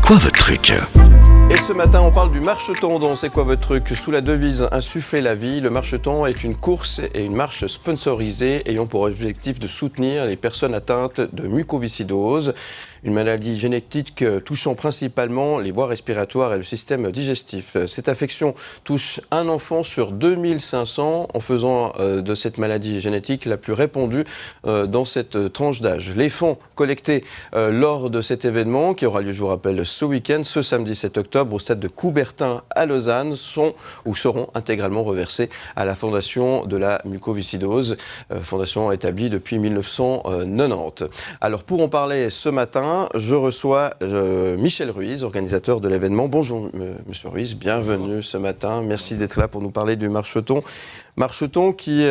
quoi votre truc ? Et ce matin, on parle du marcheton. Donc, c'est quoi votre truc ? Sous la devise « Insuffler la vie », le marcheton est une course et une marche sponsorisée ayant pour objectif de soutenir les personnes atteintes de mucoviscidose, une maladie génétique touchant principalement les voies respiratoires et le système digestif. Cette affection touche un enfant sur 2500 en faisant de cette maladie génétique la plus répandue dans cette tranche d'âge. Les fonds collectés lors de cet événement, qui aura lieu, je vous rappelle, ce week-end, ce samedi 7 octobre, au stade de Coubertin à Lausanne, seront intégralement reversés à la Fondation de la mucoviscidose, fondation établie depuis 1990. Alors pour en parler ce matin, je reçois Michel Ruiz, organisateur de l'événement. Bonjour Monsieur Ruiz, bienvenue ce matin. Merci d'être là pour nous parler du marcheton. Marcheton qui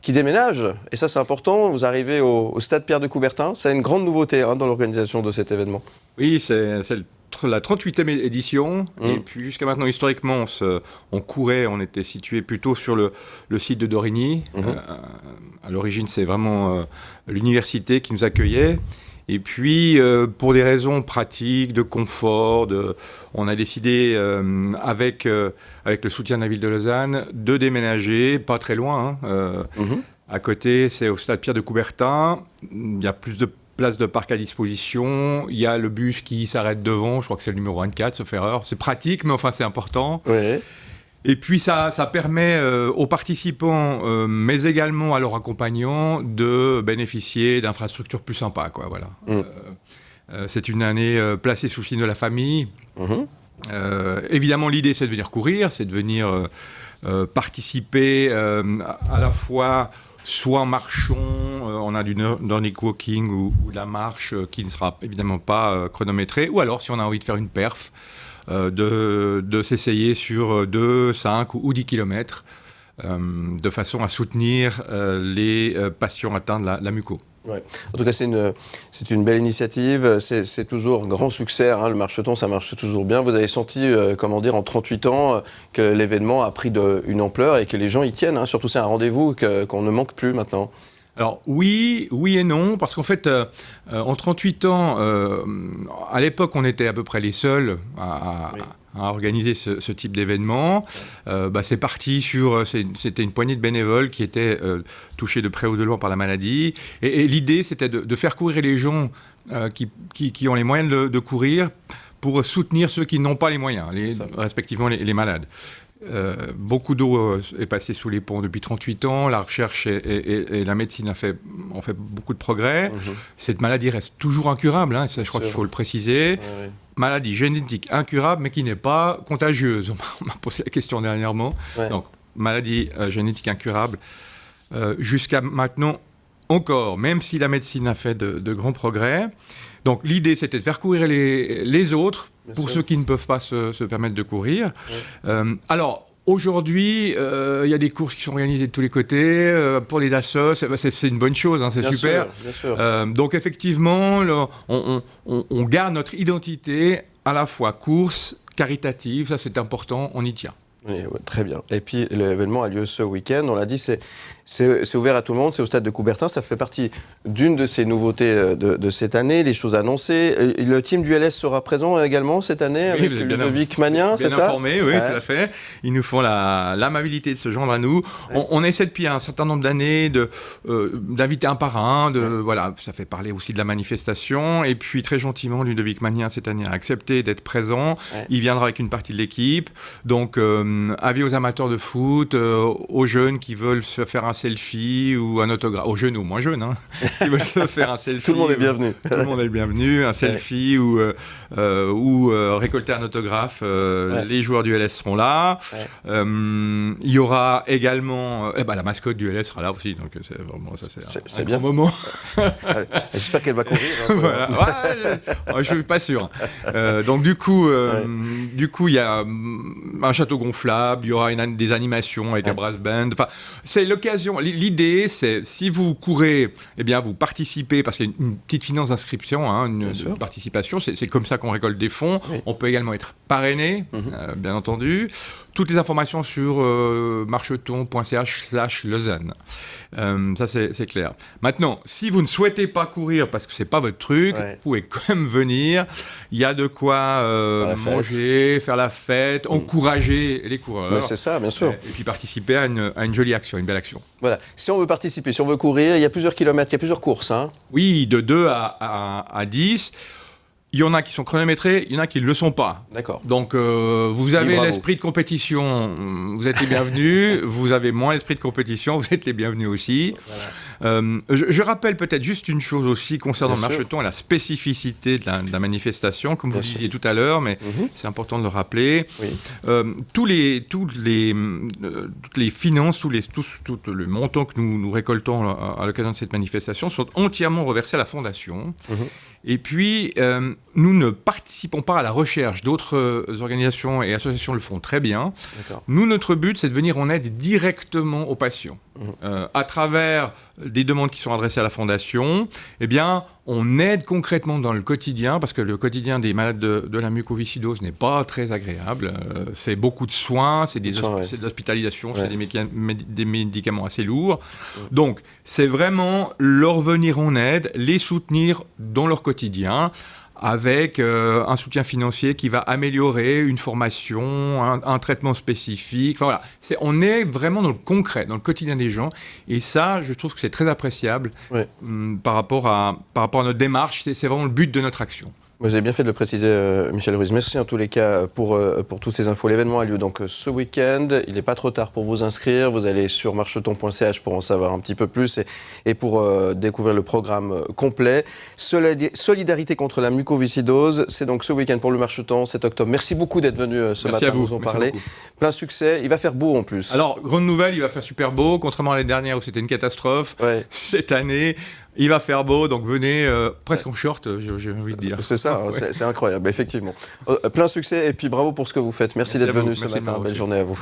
déménage, et ça c'est important, vous arrivez au stade Pierre de Coubertin, c'est une grande nouveauté dans l'organisation de cet événement. Oui, c'est la 38e édition, et puis jusqu'à maintenant, historiquement, on était situé plutôt sur le site de Dorigny. À l'origine, c'est vraiment l'université qui nous accueillait. Et puis, pour des raisons pratiques, de confort, on a décidé, avec le soutien de la ville de Lausanne, de déménager, pas très loin. À côté, c'est au stade Pierre de Coubertin. Il y a plus de place de parc à disposition. Il y a le bus qui s'arrête devant. Je crois que c'est le numéro 24, sauf erreur. C'est pratique, mais enfin, c'est important. Ouais. Et puis, ça permet aux participants, mais également à leurs accompagnants, de bénéficier d'infrastructures plus sympas, quoi, voilà. C'est une année placée sous le signe de la famille. Évidemment, l'idée, c'est de venir courir, c'est de venir participer à la fois soit en marchant, on a du Nordic Walking ou de la marche qui ne sera évidemment pas chronométrée, ou alors si on a envie de faire une perf, de s'essayer sur 2, 5 ou 10 kilomètres, de façon à soutenir les patients atteints de la muco. Ouais. En tout cas, c'est une belle initiative, c'est toujours grand succès, le marcheton, ça marche toujours bien. Vous avez senti, en 38 ans, que l'événement a pris une ampleur et que les gens y tiennent, surtout c'est un rendez-vous qu'on ne manque plus maintenant. Alors oui et non, parce qu'en fait, en 38 ans, à l'époque, on était à peu près les seuls à organiser ce type d'événement. C'est parti c'était une poignée de bénévoles qui étaient touchés de près ou de loin par la maladie. Et l'idée, c'était de faire courir les gens qui ont les moyens de courir pour soutenir ceux qui n'ont pas les moyens, respectivement les malades. Beaucoup d'eau est passée sous les ponts depuis 38 ans. La recherche et la médecine ont fait beaucoup de progrès. Cette maladie reste toujours incurable, ça, je crois qu'il faut le préciser. Maladie génétique incurable, mais qui n'est pas contagieuse. On m'a posé la question dernièrement. Donc, maladie génétique incurable. Jusqu'à maintenant, encore, même si la médecine a fait de grands progrès. Donc, l'idée, c'était de faire courir les autres, pour ceux qui ne peuvent pas se permettre de courir. Alors, aujourd'hui, il y a des courses qui sont organisées de tous les côtés. Pour les assos, c'est une bonne chose, c'est bien super. Sûr, bien sûr. Donc, effectivement, on garde notre identité à la fois course, caritative. Ça, c'est important, on y tient. Oui, très bien. Et puis, l'événement a lieu ce week-end. On l'a dit, c'est ouvert à tout le monde. C'est au stade de Coubertin. Ça fait partie d'une de ces nouveautés de cette année, les choses annoncées. Le team du LS sera présent également cette année, avec Ludovic Magnin, c'est ça ? Bien informé, oui, tout à fait. Ils nous font l'amabilité de se joindre à nous. On essaie depuis un certain nombre d'années d'inviter un par un. Voilà, ça fait parler aussi de la manifestation. Et puis, très gentiment, Ludovic Magnin, cette année, a accepté d'être présent. Il viendra avec une partie de l'équipe. Donc, avis aux amateurs de foot, aux jeunes qui veulent se faire un selfie ou un autographe, aux jeunes ou moins jeunes, qui veulent se faire un selfie. Tout le monde est bienvenu. Tout le monde est bienvenu, un selfie ou récolter un autographe. Les joueurs du LS seront là. Il y aura également la mascotte du LS sera là aussi, donc c'est vraiment un bien. Bon moment. J'espère qu'elle va courir. Voilà. Je suis pas sûr. Donc du coup, il y a un château gonflable, il y aura des animations avec un brass band. Enfin, c'est l'occasion l'occasion, l'idée, c'est si vous courez, eh bien, vous participez, parce qu'il y a une petite finance d'inscription, une participation, c'est comme ça qu'on récolte des fonds. Oui. On peut également être parrainé, bien entendu. Toutes les informations sur marcheton.ch/Lausanne. Ça, c'est clair. Maintenant, si vous ne souhaitez pas courir parce que ce n'est pas votre truc, vous pouvez quand même venir. Il y a de quoi manger, faire la fête, encourager les coureurs. Ouais, c'est ça, bien sûr. Et puis participer à une jolie action, une belle action. Voilà. Si on veut participer, si on veut courir, il y a plusieurs kilomètres, il y a plusieurs courses. Hein. Oui, de 2 à 10. Il y en a qui sont chronométrés, il y en a qui ne le sont pas. D'accord. Donc, vous avez l'esprit de compétition, vous êtes les bienvenus. Vous avez moins l'esprit de compétition, vous êtes les bienvenus aussi. Voilà. Je rappelle peut-être juste une chose aussi concernant le marcheton et la spécificité de la manifestation, comme vous disiez tout à l'heure, mais c'est important de le rappeler. Oui. Toutes les finances, tout le montant que nous récoltons à l'occasion de cette manifestation sont entièrement reversés à la Fondation. Et puis, nous ne participons pas à la recherche. D'autres organisations et associations le font très bien. Nous, notre but, c'est de venir en aide directement aux patients. À travers des demandes qui sont adressées à la Fondation, eh bien, on aide concrètement dans le quotidien, parce que le quotidien des malades de la mucoviscidose n'est pas très agréable. C'est beaucoup de soins, c'est de l'hospitalisation, c'est des médicaments assez lourds. Donc, c'est vraiment leur venir en aide, les soutenir dans leur quotidien, avec un soutien financier qui va améliorer une formation, un traitement spécifique. Enfin, voilà. On est vraiment dans le concret, dans le quotidien des gens. Et ça, je trouve que c'est très appréciable par rapport à notre démarche. C'est vraiment le but de notre action. Vous avez bien fait de le préciser, Michel Ruiz. Merci en tous les cas pour toutes ces infos. L'événement a lieu donc ce week-end. Il n'est pas trop tard pour vous inscrire. Vous allez sur marcheton.ch pour en savoir un petit peu plus et pour découvrir le programme complet. Solidarité contre la mucoviscidose, c'est donc ce week-end pour le Marcheton, 7 octobre. Merci beaucoup d'être venu ce matin nous en parler. Plein succès. Il va faire beau en plus. Alors, grande nouvelle, il va faire super beau. Contrairement à l'année dernière où c'était une catastrophe, cette année, il va faire beau, donc venez presque en short, j'ai envie de dire. C'est ça, c'est incroyable, effectivement. Plein succès et puis bravo pour ce que vous faites. Merci d'être venu ce matin. Belle journée à vous.